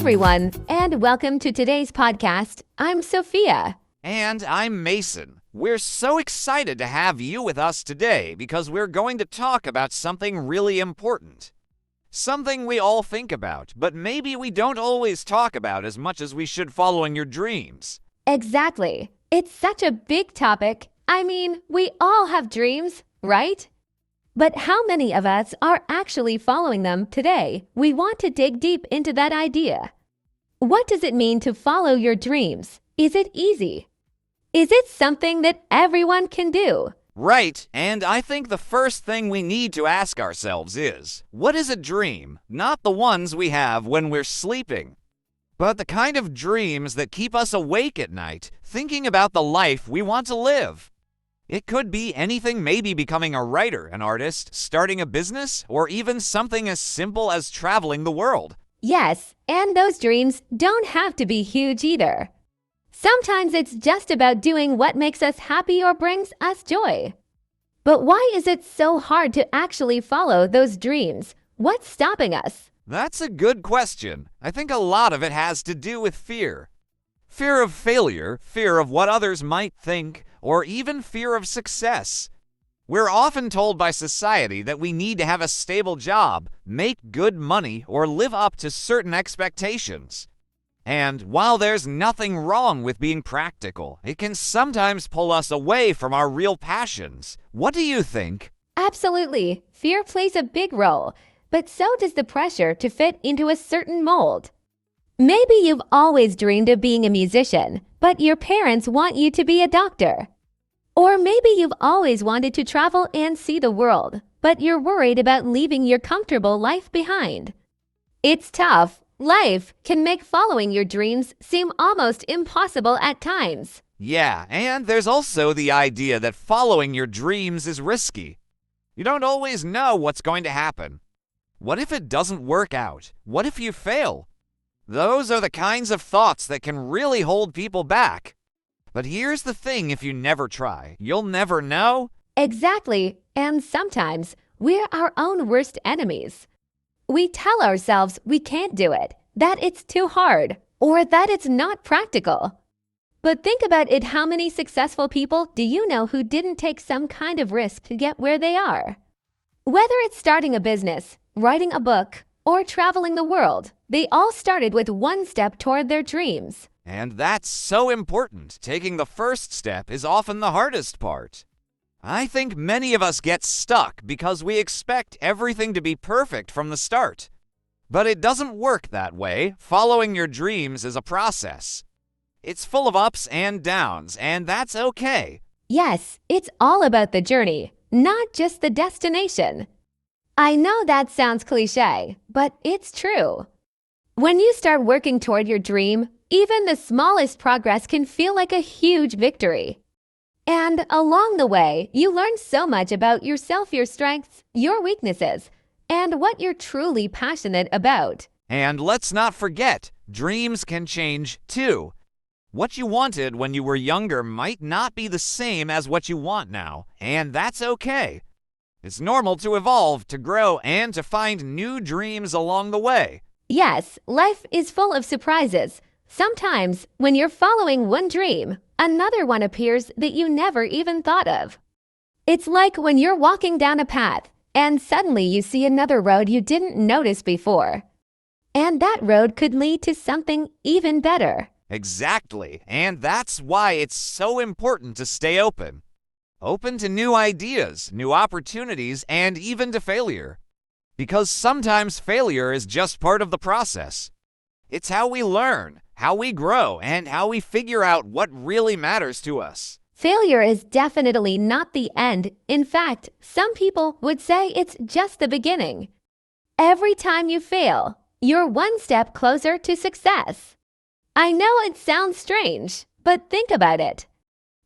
everyone, and welcome to today's podcast. I'm Sophia. And I'm Mason. We're so excited to have you with us today because we're going to talk about something really important. Something we all think about, but maybe we don't always talk about as much as we should following your dreams. Exactly. It's such a big topic. I mean, we all have dreams, right? But how many of us are actually following them today? We want to dig deep into that idea. What does it mean to follow your dreams? Is it easy? Is it something that everyone can do? Right, and I think the first thing we need to ask ourselves is, what is a dream? Not the ones we have when we're sleeping, but the kind of dreams that keep us awake at night, thinking about the life we want to live. It could be anything, maybe becoming a writer, an artist, starting a business, or even something as simple as traveling the world. Yes, and those dreams don't have to be huge either. Sometimes it's just about doing what makes us happy or brings us joy. But why is it so hard to actually follow those dreams? What's stopping us? That's a good question. I think a lot of it has to do with fear. Fear of failure, fear of what others might think, or even fear of success. We're often told by society that we need to have a stable job, make good money, or live up to certain expectations. And while there's nothing wrong with being practical, it can sometimes pull us away from our real passions. What do you think? Absolutely. Fear plays a big role, but so does the pressure to fit into a certain mold. Maybe you've always dreamed of being a musician, but your parents want you to be a doctor. Or maybe you've always wanted to travel and see the world, but you're worried about leaving your comfortable life behind. It's tough. Life can make following your dreams seem almost impossible at times. Yeah, and there's also the idea that following your dreams is risky. You don't always know what's going to happen. What if it doesn't work out? What if you fail? Those are the kinds of thoughts that can really hold people back. But here's the thing, if you never try, you'll never know. Exactly, and sometimes we're our own worst enemies. We tell ourselves we can't do it, that it's too hard, or that it's not practical. But think about it, how many successful people do you know who didn't take some kind of risk to get where they are? Whether it's starting a business, writing a book, or traveling the world, they all started with one step toward their dreams. And that's so important. Taking the first step is often the hardest part. I think many of us get stuck because we expect everything to be perfect from the start. But it doesn't work that way. Following your dreams is a process. It's full of ups and downs, and that's okay. Yes, it's all about the journey, not just the destination. I know that sounds cliché, but it's true. When you start working toward your dream, even the smallest progress can feel like a huge victory. And along the way, you learn so much about yourself, your strengths, your weaknesses, and what you're truly passionate about. And let's not forget, dreams can change too. What you wanted when you were younger might not be the same as what you want now, and that's okay. It's normal to evolve, to grow, and to find new dreams along the way. Yes, life is full of surprises. Sometimes, when you're following one dream, another one appears that you never even thought of. It's like when you're walking down a path, and suddenly you see another road you didn't notice before. And that road could lead to something even better. Exactly, and that's why it's so important to stay open. Open to new ideas, new opportunities, and even to failure. Because sometimes failure is just part of the process. It's how we learn, how we grow, and how we figure out what really matters to us. Failure is definitely not the end. In fact, some people would say it's just the beginning. Every time you fail, you're one step closer to success. I know it sounds strange, but think about it.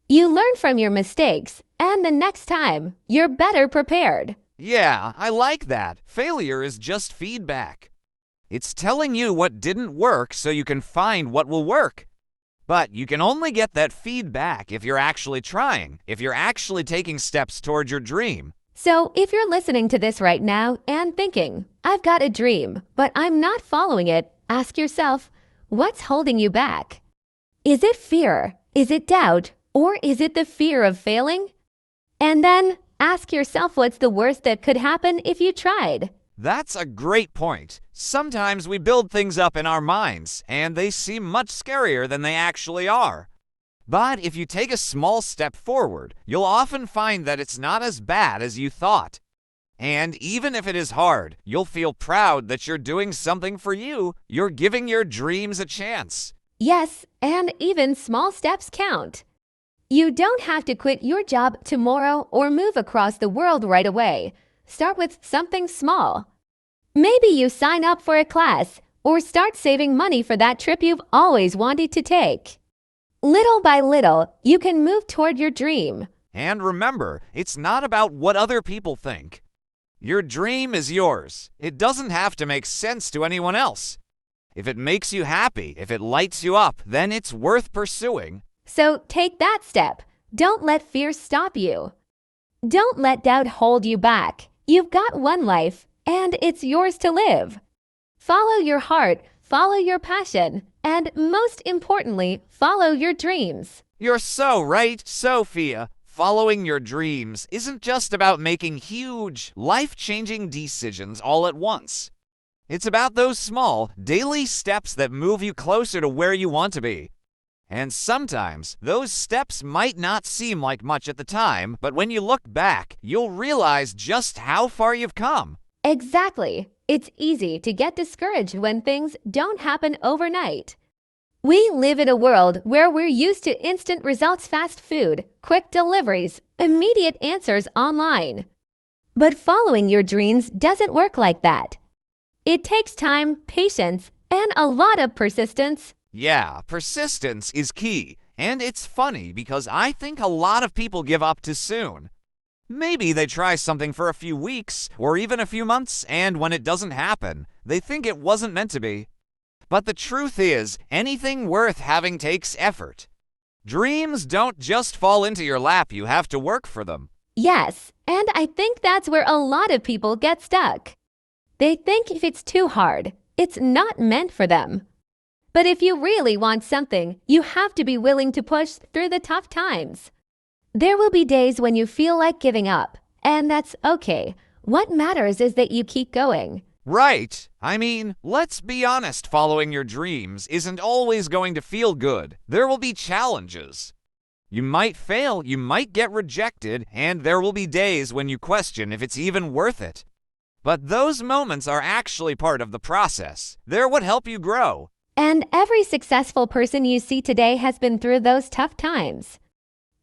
You learn from your mistakes, and the next time, you're better prepared. Yeah, I like that. Failure is just feedback. It's telling you what didn't work so you can find what will work. But you can only get that feedback if you're actually trying, if you're actually taking steps toward your dream. So if you're listening to this right now and thinking, I've got a dream, but I'm not following it, Ask yourself, what's holding you back? Is it fear? Is it doubt? Or is it the fear of failing? And then ask yourself what's the worst that could happen if you tried. That's a great point. Sometimes we build things up in our minds, and they seem much scarier than they actually are. But if you take a small step forward, you'll often find that it's not as bad as you thought. And even if it is hard, you'll feel proud that you're doing something for you. You're giving your dreams a chance. Yes, and even small steps count. You don't have to quit your job tomorrow or move across the world right away. Start with something small. Maybe you sign up for a class or start saving money for that trip you've always wanted to take. Little by little, you can move toward your dream. And remember, it's not about what other people think. Your dream is yours. It doesn't have to make sense to anyone else. If it makes you happy, if it lights you up, then it's worth pursuing. So take that step. Don't let fear stop you. Don't let doubt hold you back. You've got one life, and it's yours to live. Follow your heart, follow your passion, and most importantly, follow your dreams. You're so right, Sophia. Following your dreams isn't just about making huge, life-changing decisions all at once. It's about those small, daily steps that move you closer to where you want to be. And sometimes, those steps might not seem like much at the time, but when you look back, you'll realize just how far you've come. Exactly. It's easy to get discouraged when things don't happen overnight. We live in a world where we're used to instant results, fast food, quick deliveries, immediate answers online. But following your dreams doesn't work like that. It takes time, patience, and a lot of persistence. Yeah, persistence is key, and it's funny because I think a lot of people give up too soon. Maybe they try something for a few weeks or even a few months, and when it doesn't happen, they think it wasn't meant to be. But the truth is, anything worth having takes effort. Dreams don't just fall into your lap, you have to work for them. Yes, and I think that's where a lot of people get stuck. They think if it's too hard, it's not meant for them. But if you really want something, you have to be willing to push through the tough times. There will be days when you feel like giving up, and that's okay. What matters is that you keep going. Right. I mean, let's be honest, following your dreams isn't always going to feel good. There will be challenges. You might fail, you might get rejected, and there will be days when you question if it's even worth it. But those moments are actually part of the process. They're what help you grow. And every successful person you see today has been through those tough times.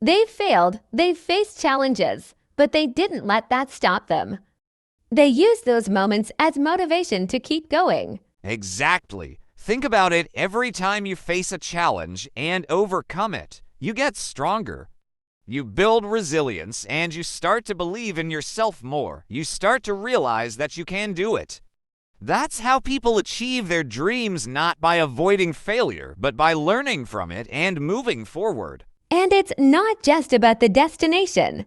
They've failed, they've faced challenges, but they didn't let that stop them. They used those moments as motivation to keep going. Exactly. Think about it every time you face a challenge and overcome it. You get stronger. You build resilience and you start to believe in yourself more. You start to realize that you can do it. That's how people achieve their dreams, not by avoiding failure, but by learning from it and moving forward. And it's not just about the destination.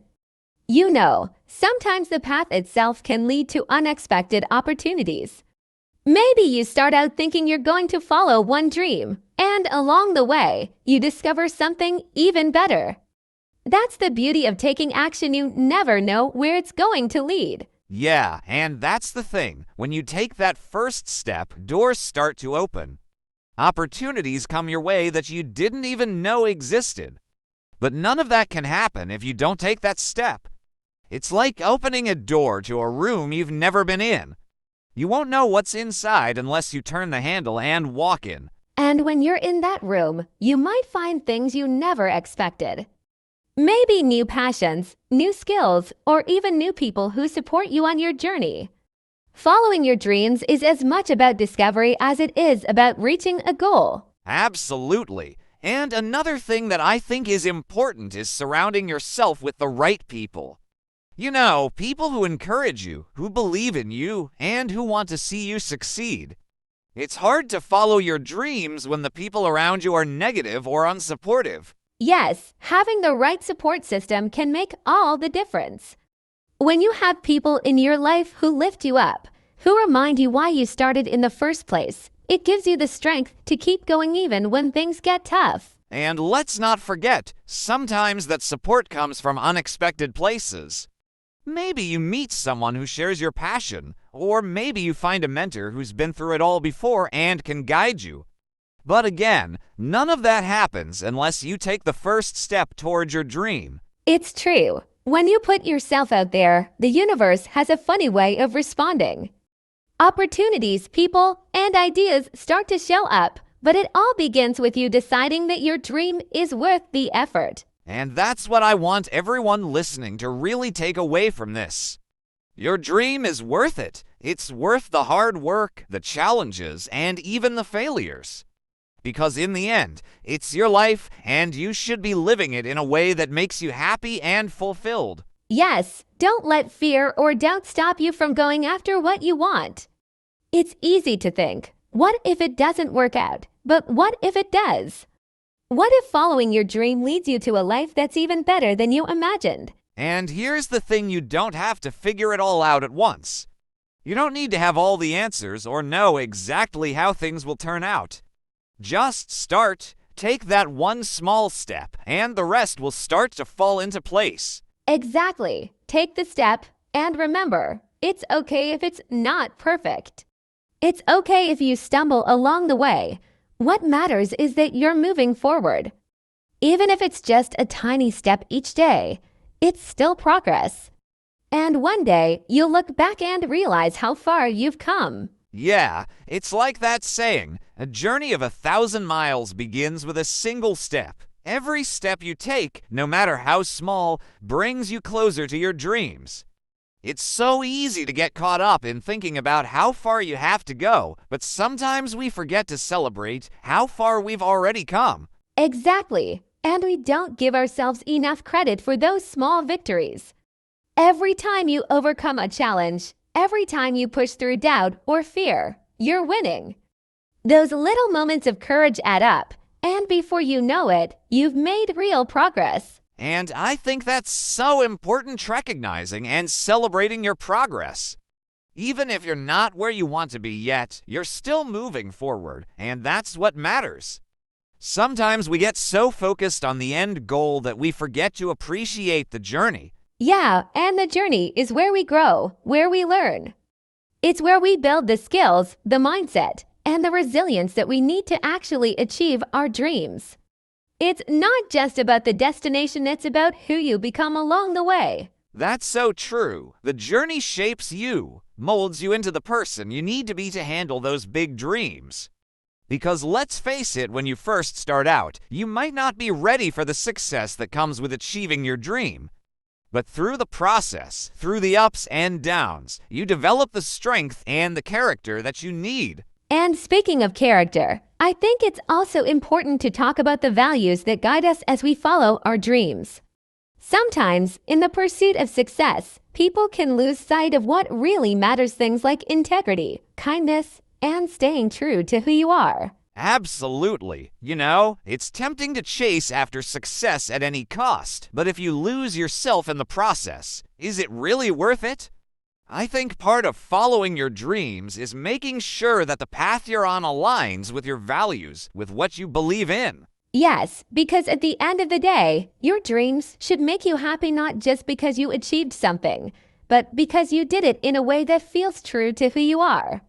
You know, sometimes the path itself can lead to unexpected opportunities. Maybe you start out thinking you're going to follow one dream, and along the way, you discover something even better. That's the beauty of taking action. You never know where it's going to lead. Yeah, and that's the thing. When you take that first step, doors start to open. Opportunities come your way that you didn't even know existed. But none of that can happen if you don't take that step. It's like opening a door to a room you've never been in. You won't know what's inside unless you turn the handle and walk in. And when you're in that room, you might find things you never expected. Maybe new passions, new skills, or even new people who support you on your journey. Following your dreams is as much about discovery as it is about reaching a goal. Absolutely. And another thing that I think is important is surrounding yourself with the right people. You know, people who encourage you, who believe in you, and who want to see you succeed. It's hard to follow your dreams when the people around you are negative or unsupportive. Yes, having the right support system can make all the difference. When you have people in your life who lift you up, who remind you why you started in the first place, It gives you the strength to keep going even when things get tough. And let's not forget, sometimes that support comes from unexpected places. Maybe you meet someone who shares your passion, or maybe you find a mentor who's been through it all before and can guide you. But again, none of that happens unless you take the first step towards your dream. It's true. When you put yourself out there, the universe has a funny way of responding. Opportunities, people, and ideas start to show up, but it all begins with you deciding that your dream is worth the effort. And that's what I want everyone listening to really take away from this. Your dream is worth it. It's worth the hard work, the challenges, and even the failures. Because in the end, it's your life, and you should be living it in a way that makes you happy and fulfilled. Yes, don't let fear or doubt stop you from going after what you want. It's easy to think, what if it doesn't work out? But what if it does? What if following your dream leads you to a life that's even better than you imagined? And here's the thing, you don't have to figure it all out at once. You don't need to have all the answers or know exactly how things will turn out. Just start, take that one small step, and the rest will start to fall into place. Exactly. Take the step, and remember, it's okay if it's not perfect. It's okay if you stumble along the way. What matters is that you're moving forward. Even if it's just a tiny step each day, it's still progress. And one day, you'll look back and realize how far you've come. Yeah, it's like that saying, a journey of 1,000 miles begins with a single step. Every step you take, no matter how small, brings you closer to your dreams. It's so easy to get caught up in thinking about how far you have to go, but sometimes we forget to celebrate how far we've already come. Exactly. And we don't give ourselves enough credit for those small victories. Every time you overcome a challenge, every time you push through doubt or fear, you're winning. Those little moments of courage add up, and before you know it, you've made real progress. And I think that's so important, recognizing and celebrating your progress. Even if you're not where you want to be yet, you're still moving forward, and that's what matters. Sometimes we get so focused on the end goal that we forget to appreciate the journey. Yeah, and the journey is where we grow, where we learn. It's where we build the skills, the mindset, and the resilience that we need to actually achieve our dreams. It's not just about the destination, it's about who you become along the way. That's so true. The journey shapes you, molds you into the person you need to be to handle those big dreams. Because let's face it, when you first start out, you might not be ready for the success that comes with achieving your dream. But through the process, through the ups and downs, you develop the strength and the character that you need. And speaking of character, I think it's also important to talk about the values that guide us as we follow our dreams. Sometimes, in the pursuit of success, people can lose sight of what really matters, things like integrity, kindness, and staying true to who you are. Absolutely. You know, it's tempting to chase after success at any cost, but if you lose yourself in the process, is it really worth it? I think part of following your dreams is making sure that the path you're on aligns with your values, with what you believe in. Yes, because at the end of the day, your dreams should make you happy not just because you achieved something, but because you did it in a way that feels true to who you are.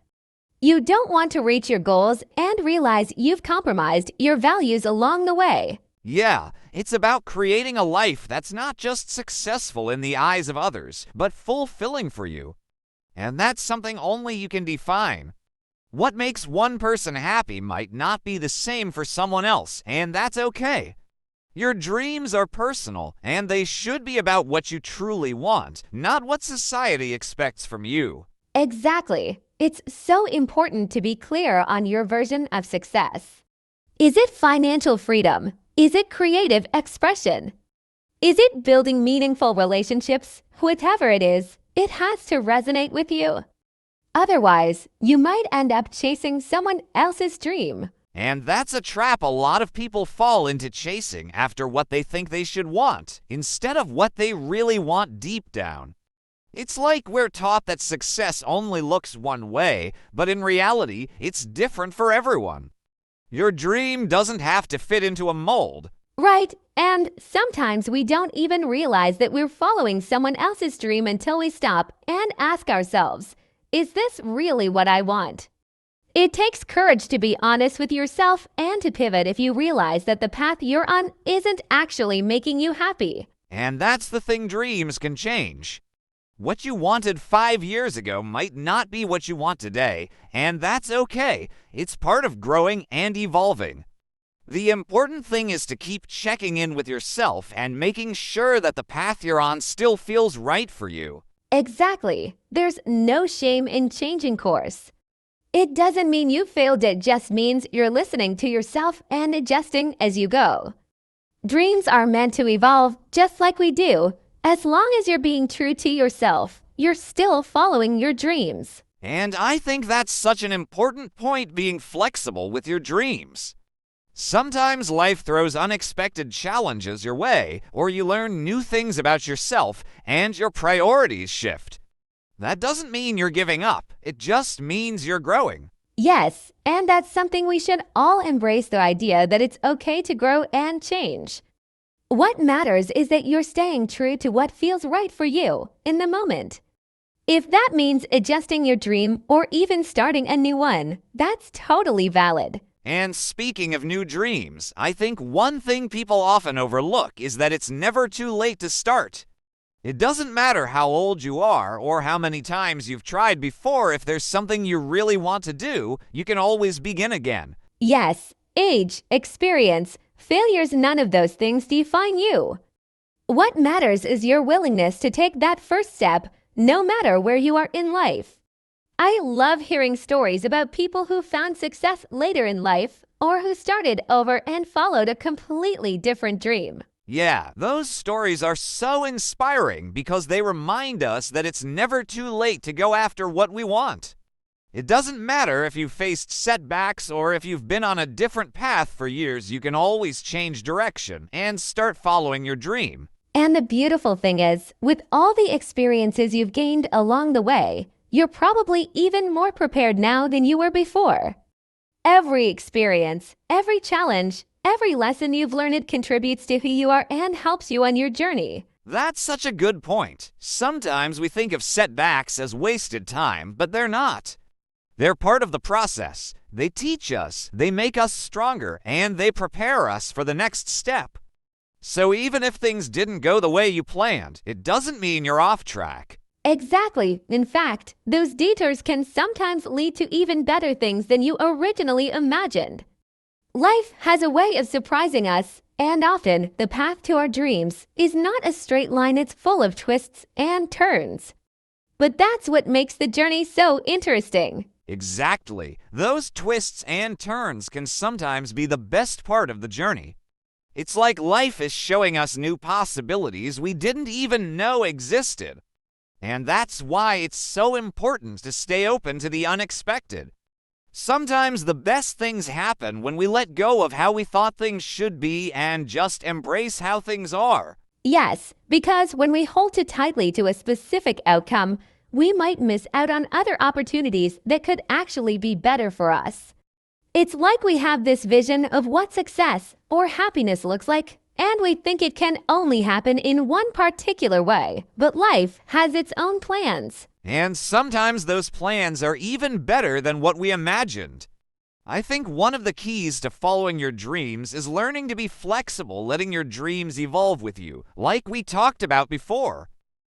You don't want to reach your goals and realize you've compromised your values along the way. Yeah, it's about creating a life that's not just successful in the eyes of others, but fulfilling for you. And that's something only you can define. What makes one person happy might not be the same for someone else, and that's okay. Your dreams are personal, and they should be about what you truly want, not what society expects from you. Exactly. It's so important to be clear on your version of success. Is it financial freedom? Is it creative expression? Is it building meaningful relationships? Whatever it is, it has to resonate with you. Otherwise, you might end up chasing someone else's dream. And that's a trap a lot of people fall into, chasing after what they think they should want, instead of what they really want deep down. It's like we're taught that success only looks one way, but in reality, it's different for everyone. Your dream doesn't have to fit into a mold. Right, and sometimes we don't even realize that we're following someone else's dream until we stop and ask ourselves, is this really what I want? It takes courage to be honest with yourself and to pivot if you realize that the path you're on isn't actually making you happy. And that's the thing, dreams can change. What you wanted 5 years ago might not be what you want today, and that's okay. It's part of growing and evolving. The important thing is to keep checking in with yourself and making sure that the path you're on still feels right for you. Exactly. There's no shame in changing course. It doesn't mean you failed, it just means you're listening to yourself and adjusting as you go. Dreams are meant to evolve just like we do. As long as you're being true to yourself, you're still following your dreams. And I think that's such an important point, being flexible with your dreams. Sometimes life throws unexpected challenges your way, or you learn new things about yourself and your priorities shift. That doesn't mean you're giving up. It just means you're growing. Yes, and that's something we should all embrace, the idea that it's okay to grow and change. What matters is that you're staying true to what feels right for you in the moment. If that means adjusting your dream or even starting a new one, that's totally valid. And speaking of new dreams, I think one thing people often overlook is that it's never too late to start. It doesn't matter how old you are or how many times you've tried before. If there's something you really want to do, you can always begin again. Yes, age, experience, failures, none of those things define you. What matters is your willingness to take that first step, no matter where you are in life. I love hearing stories about people who found success later in life or who started over and followed a completely different dream. Yeah, those stories are so inspiring because they remind us that it's never too late to go after what we want. It doesn't matter if you've faced setbacks or if you've been on a different path for years, you can always change direction and start following your dream. And the beautiful thing is, with all the experiences you've gained along the way, you're probably even more prepared now than you were before. Every experience, every challenge, every lesson you've learned contributes to who you are and helps you on your journey. That's such a good point. Sometimes we think of setbacks as wasted time, but they're not. They're part of the process. They teach us, they make us stronger, and they prepare us for the next step. So even if things didn't go the way you planned, it doesn't mean you're off track. Exactly. In fact, those detours can sometimes lead to even better things than you originally imagined. Life has a way of surprising us, and often the path to our dreams is not a straight line. It's full of twists and turns. But that's what makes the journey so interesting. Exactly. Those twists and turns can sometimes be the best part of the journey. It's like life is showing us new possibilities we didn't even know existed. And that's why it's so important to stay open to the unexpected. Sometimes the best things happen when we let go of how we thought things should be and just embrace how things are. Yes, because when we hold too tightly to a specific outcome, we might miss out on other opportunities that could actually be better for us. It's like we have this vision of what success or happiness looks like, and we think it can only happen in one particular way. But life has its own plans. And sometimes those plans are even better than what we imagined. I think one of the keys to following your dreams is learning to be flexible, letting your dreams evolve with you, like we talked about before.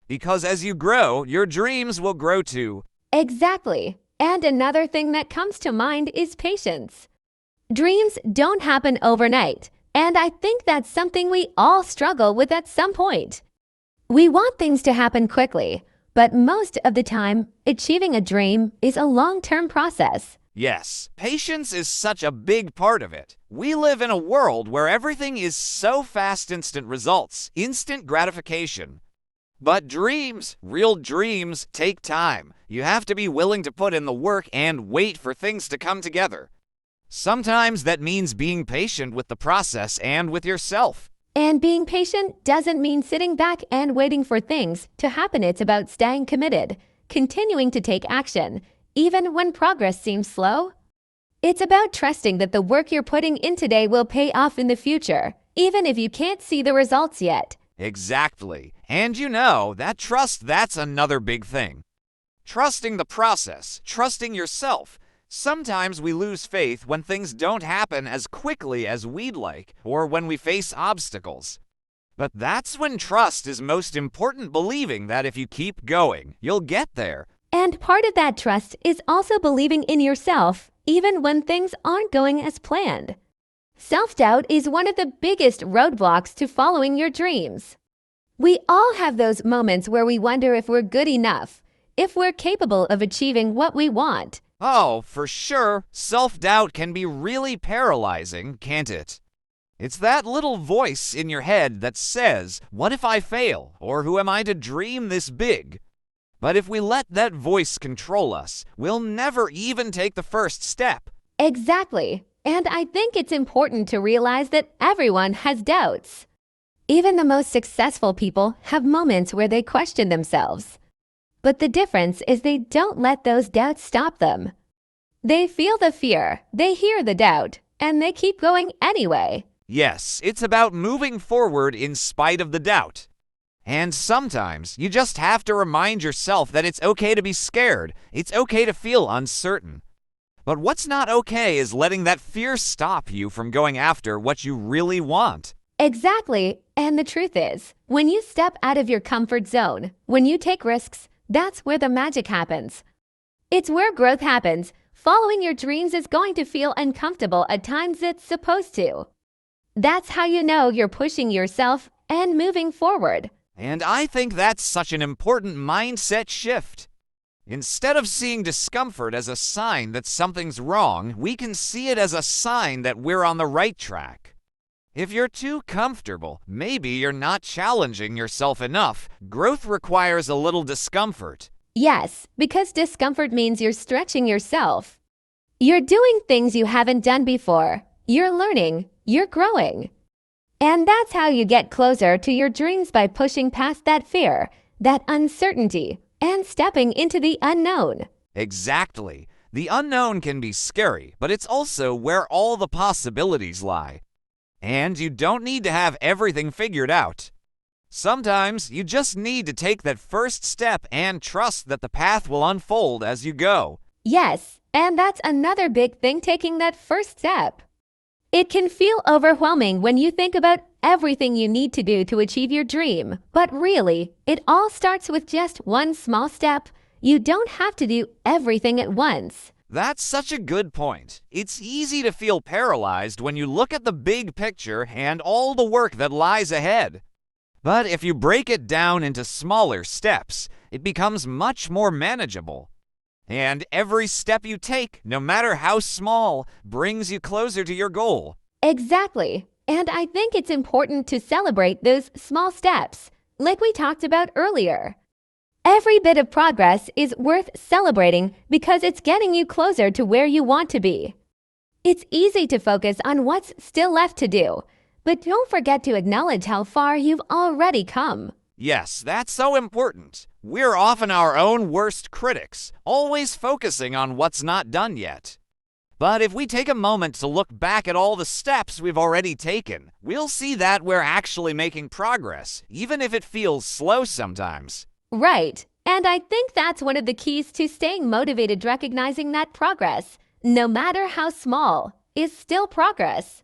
Because as you grow, your dreams will grow too. Exactly. And another thing that comes to mind is patience. Dreams don't happen overnight, and I think that's something we all struggle with at some point. We want things to happen quickly, but most of the time, achieving a dream is a long-term process. Yes, patience is such a big part of it. We live in a world where everything is so fast, instant results, instant gratification. But dreams, real dreams, take time. You have to be willing to put in the work and wait for things to come together. Sometimes that means being patient with the process and with yourself. And being patient doesn't mean sitting back and waiting for things to happen. It's about staying committed, continuing to take action, even when progress seems slow. It's about trusting that the work you're putting in today will pay off in the future, even if you can't see the results yet. Exactly. And that trust, that's another big thing. Trusting the process, trusting yourself. Sometimes we lose faith when things don't happen as quickly as we'd like, or when we face obstacles. But that's when trust is most important, believing that if you keep going, you'll get there. And part of that trust is also believing in yourself, even when things aren't going as planned. Self-doubt is one of the biggest roadblocks to following your dreams. We all have those moments where we wonder if we're good enough, if we're capable of achieving what we want. Oh, for sure, self-doubt can be really paralyzing, can't it? It's that little voice in your head that says, "What if I fail?" Or "Who am I to dream this big?" But if we let that voice control us, we'll never even take the first step. Exactly. And I think it's important to realize that everyone has doubts. Even the most successful people have moments where they question themselves. But the difference is they don't let those doubts stop them. They feel the fear, they hear the doubt, and they keep going anyway. Yes, it's about moving forward in spite of the doubt. And sometimes you just have to remind yourself that it's okay to be scared. It's okay to feel uncertain. But what's not okay is letting that fear stop you from going after what you really want. Exactly. And the truth is, when you step out of your comfort zone, when you take risks, that's where the magic happens. It's where growth happens. Following your dreams is going to feel uncomfortable at times. It's supposed to. That's how you know you're pushing yourself and moving forward. And I think that's such an important mindset shift. Instead of seeing discomfort as a sign that something's wrong, we can see it as a sign that we're on the right track. If you're too comfortable, maybe you're not challenging yourself enough. Growth requires a little discomfort. Yes, because discomfort means you're stretching yourself. You're doing things you haven't done before. You're learning. You're growing. And that's how you get closer to your dreams, by pushing past that fear, that uncertainty, and stepping into the unknown. Exactly. The unknown can be scary, but it's also where all the possibilities lie. And you don't need to have everything figured out. Sometimes you just need to take that first step and trust that the path will unfold as you go. Yes, and that's another big thing, taking that first step. It can feel overwhelming when you think about everything you need to do to achieve your dream. But really, it all starts with just one small step. You don't have to do everything at once. That's such a good point. It's easy to feel paralyzed when you look at the big picture and all the work that lies ahead. But if you break it down into smaller steps, it becomes much more manageable. And every step you take, no matter how small, brings you closer to your goal. Exactly. And I think it's important to celebrate those small steps, like we talked about earlier. Every bit of progress is worth celebrating because it's getting you closer to where you want to be. It's easy to focus on what's still left to do, but don't forget to acknowledge how far you've already come. Yes, that's so important. We're often our own worst critics, always focusing on what's not done yet. But if we take a moment to look back at all the steps we've already taken, we'll see that we're actually making progress, even if it feels slow sometimes. Right. And I think that's one of the keys to staying motivated, recognizing that progress, no matter how small, is still progress.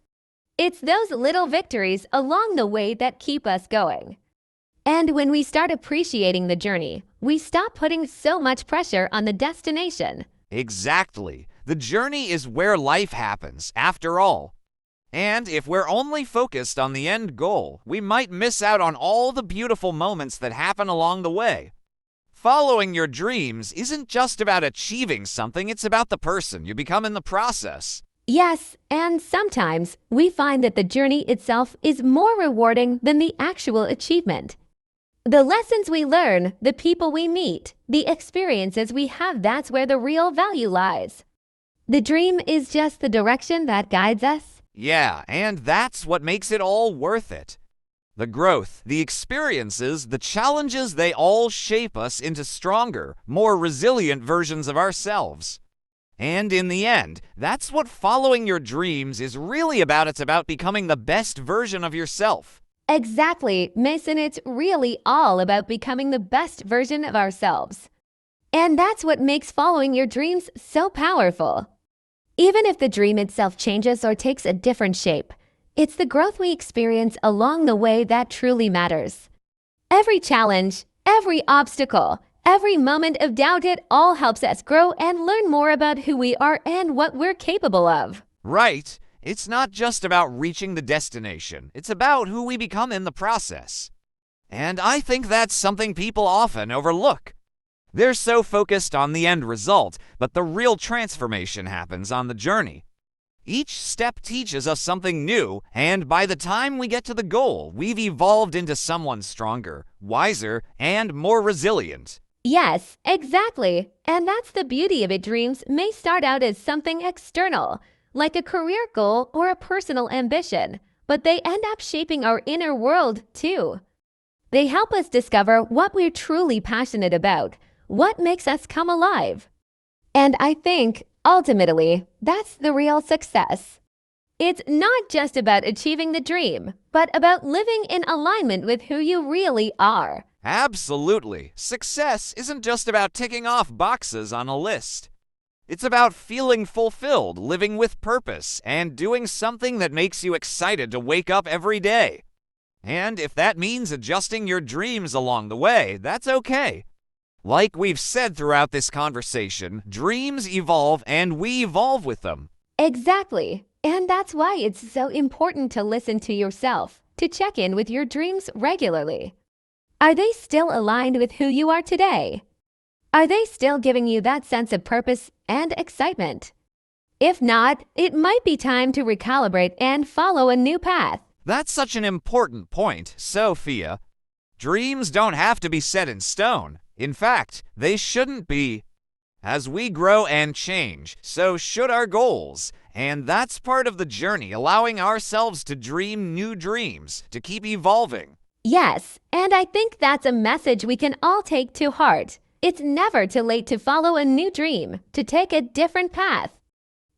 It's those little victories along the way that keep us going. And when we start appreciating the journey, we stop putting so much pressure on the destination. Exactly. The journey is where life happens, after all. And if we're only focused on the end goal, we might miss out on all the beautiful moments that happen along the way. Following your dreams isn't just about achieving something, it's about the person you become in the process. Yes, and sometimes we find that the journey itself is more rewarding than the actual achievement. The lessons we learn, the people we meet, the experiences we have, that's where the real value lies. The dream is just the direction that guides us. Yeah, and that's what makes it all worth it. The growth, the experiences, the challenges, they all shape us into stronger, more resilient versions of ourselves. And in the end, that's what following your dreams is really about. It's about becoming the best version of yourself. Exactly, Mason, it's really all about becoming the best version of ourselves. And that's what makes following your dreams so powerful. Even if the dream itself changes or takes a different shape, it's the growth we experience along the way that truly matters. Every challenge, every obstacle, every moment of doubt, it all helps us grow and learn more about who we are and what we're capable of. Right. It's not just about reaching the destination. It's about who we become in the process. And I think that's something people often overlook. They're so focused on the end result, but the real transformation happens on the journey. Each step teaches us something new, and by the time we get to the goal, we've evolved into someone stronger, wiser, and more resilient. Yes, exactly. And that's the beauty of it. Dreams may start out as something external, like a career goal or a personal ambition, but they end up shaping our inner world too. They help us discover what we're truly passionate about, what makes us come alive. And I think, ultimately, that's the real success. It's not just about achieving the dream, but about living in alignment with who you really are. Absolutely. Success isn't just about ticking off boxes on a list. It's about feeling fulfilled, living with purpose, and doing something that makes you excited to wake up every day. And if that means adjusting your dreams along the way, that's okay. Like we've said throughout this conversation, dreams evolve and we evolve with them. Exactly. And that's why it's so important to listen to yourself, to check in with your dreams regularly. Are they still aligned with who you are today? Are they still giving you that sense of purpose and excitement? If not, it might be time to recalibrate and follow a new path. That's such an important point, Sophia. Dreams don't have to be set in stone. In fact, they shouldn't be. As we grow and change, so should our goals. And that's part of the journey, allowing ourselves to dream new dreams, to keep evolving. Yes, and I think that's a message we can all take to heart. It's never too late to follow a new dream, to take a different path.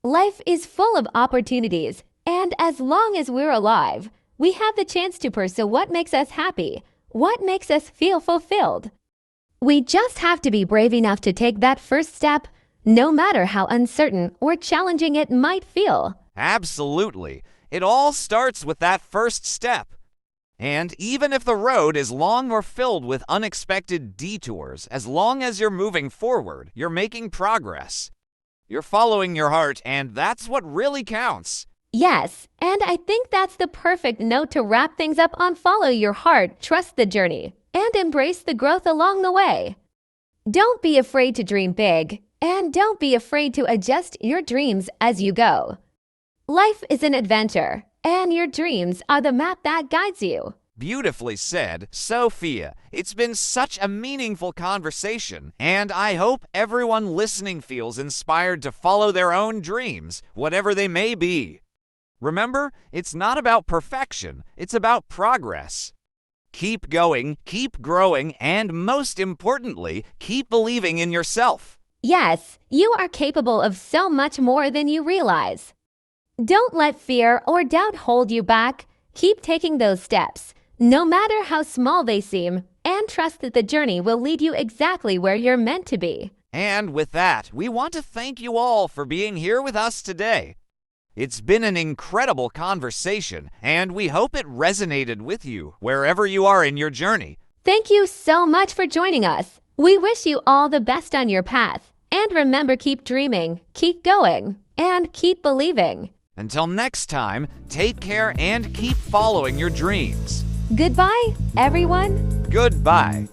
Life is full of opportunities, and as long as we're alive, we have the chance to pursue what makes us happy, what makes us feel fulfilled. We just have to be brave enough to take that first step, no matter how uncertain or challenging it might feel. Absolutely. It all starts with that first step. And even if the road is long or filled with unexpected detours, as long as you're moving forward, you're making progress. You're following your heart, and that's what really counts. Yes, and I think that's the perfect note to wrap things up on. Follow your heart, trust the journey, and embrace the growth along the way. Don't be afraid to dream big, and don't be afraid to adjust your dreams as you go. Life is an adventure, and your dreams are the map that guides you. Beautifully said, Sophia. It's been such a meaningful conversation, and I hope everyone listening feels inspired to follow their own dreams, whatever they may be. Remember, it's not about perfection, it's about progress. Keep going, keep growing, and most importantly, keep believing in yourself. Yes, you are capable of so much more than you realize. Don't let fear or doubt hold you back. Keep taking those steps, no matter how small they seem, and trust that the journey will lead you exactly where you're meant to be. And with that, we want to thank you all for being here with us today. It's been an incredible conversation, and we hope it resonated with you wherever you are in your journey. Thank you so much for joining us. We wish you all the best on your path. And remember, keep dreaming, keep going, and keep believing. Until next time, take care and keep following your dreams. Goodbye, everyone. Goodbye.